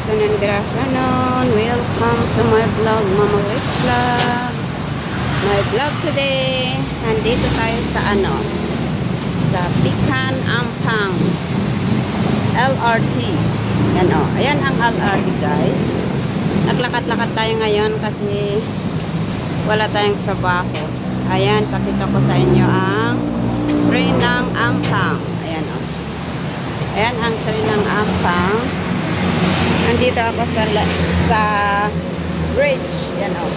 good afternoon. Welcome to my vlog, Mama Lex Vlog. My vlog today, nandito tayo sa sa Pecan Ampang LRT. Yan o, ayan ang LRT guys. Naglakad-lakad tayo ngayon kasi wala tayong trabaho. Ayan, pakita ko sa inyo ang train ng Ampang. Ayan o. Ayan ang train ng Ampang. Nandito ako sa bridge. Yan o.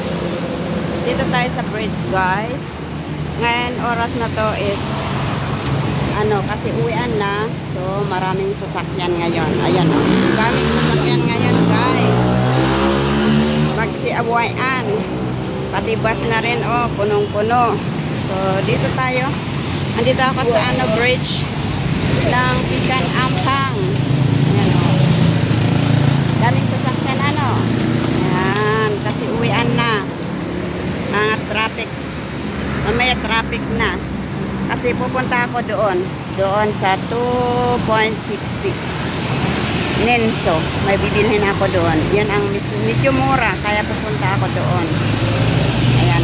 Dito tayo sa bridge guys. Ngayon oras na to is kasi uwian na. So maraming sasakyan ngayon. Ayan o. Maraming sasakyan ngayon guys. Magsiawayan. Pati bus na rin o. Punong-puno. So dito tayo. Nandito ako sa bridge ng Pecan Ampang. Ayan o. Daming sasakyan Ayan. Kasi uwian na. Traffic. Mamaya traffic na. Kasi pupunta ako doon sa 2.60 Nenso. May bibilhin ako doon. Yan ang medyo mura. Kaya pupunta ako doon. Ayan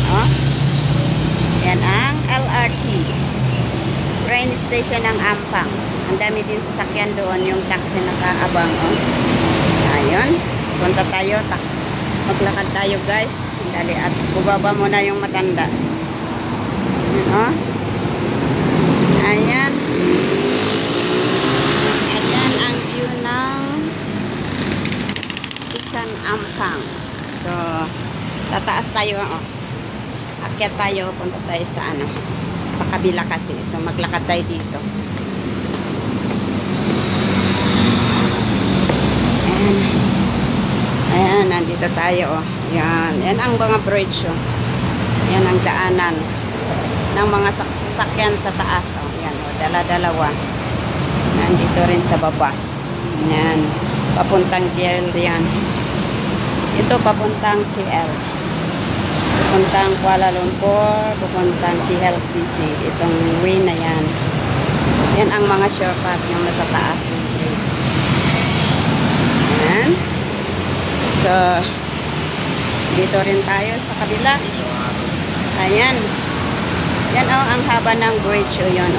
Yan ang LRT. Train station ng Ampang. Ang dami din sasakyan doon. Yung taxi nakaabang Ayun. Punta tayo. Maglakad tayo guys. Dali at bubaba muna yung matanda. Ayan. Ayan ang view ng Pecan Ampang. So, tataas tayo. Akyat tayo. Punta tayo sa sa kabila kasi. So, maglakad tayo dito. Ayan, nandito tayo Yan. Yan ang mga bridge Yan ang daanan ng mga sasakyan sa taas Yan dala-dalawa. Nandito rin sa baba. Yan. Papuntang KL yan. Ito papuntang KL. Papuntang Kuala Lumpur, papuntang KLCC. Itong way na yan. Yan ang mga shortcut yung nasa taas ng bridge. Yan. So, dito rin tayo sa kabila. Ayan. Yan ang haba ng bridge Yan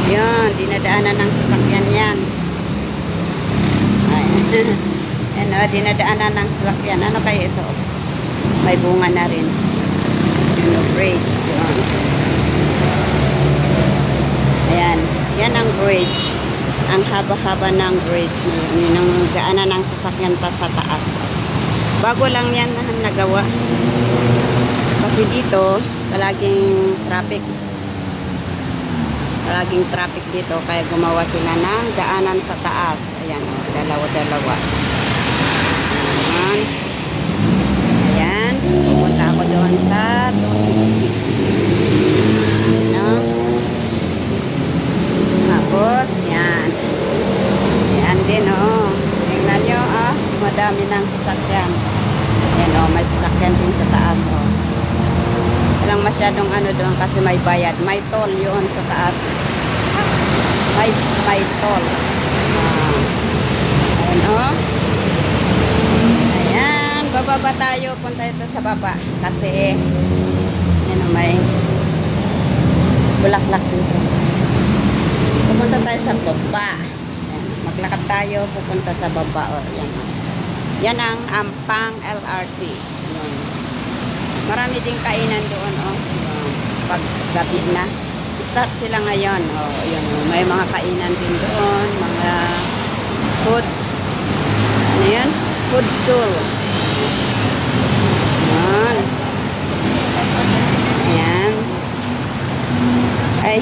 Yan, dinadaanan ng sasakyan yan. Ayan. Yan dinadaanan ng sasakyan. Ano kaya ito? May bunga na rin. Yung bridge. Yan. Ayan. Yan ang bridge. Ang haba-haba ng bridge ngayon. Yung daanan ng sasakyan sa taas. Bago lang yan nagawa. Kasi dito, palaging traffic. Palaging traffic dito. Kaya gumawa sila ng daanan sa taas. Ayan dalawa-dalawa. Ayan. Ayan. Pupunta ako doon sa 260. Tapos, yan. Yan din, Tingnan nyo, madami ng sasakyan. Yan, may sasakyan din sa taas, Walang masyadong doon kasi may bayad. May toll yun sa taas. May toll. Ayan, Ayan, bababa tayo. Punta ito sa baba. Kasi, yan, may bulaklak dito. Pupunta tayo sa baba. Ayan. Maglakad tayo, pupunta sa baba. Yan ang Ampang LRT. Ayan. Marami ding kainan doon. Pag gabi na. Start sila ngayon. Ayan. May mga kainan din doon. Mga food. Ano yan? Food stool. Ayan. Ayan. Ay.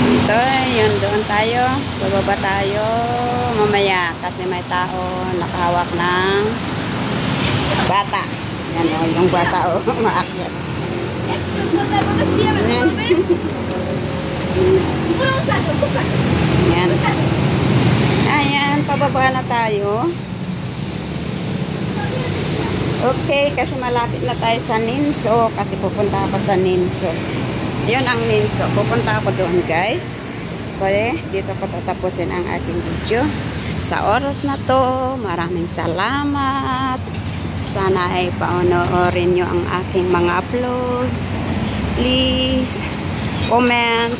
Ito, yun doon tayo. Bababa tayo mamaya kasi may tao nakahawak ng bata. Yan yung bata maakyat. Yan. Ayan, pababa na tayo. Okay, kasi malapit na tayo sa Nenso kasi pupunta ako sa Nenso. Yun ang Nenso. Pupunta ako doon guys. Pwede, dito ko tatapusin ang ating video. sa oras na to. Maraming salamat. Sana ay paunoorin nyo ang aking mga upload. Please comment,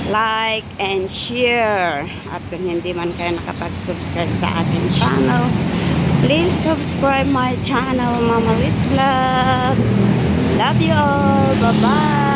like, and share. At kung hindi man kayo nakapag-subscribe sa aking channel, please subscribe my channel, Mama Litz Vlog. Love you all. Bye-bye.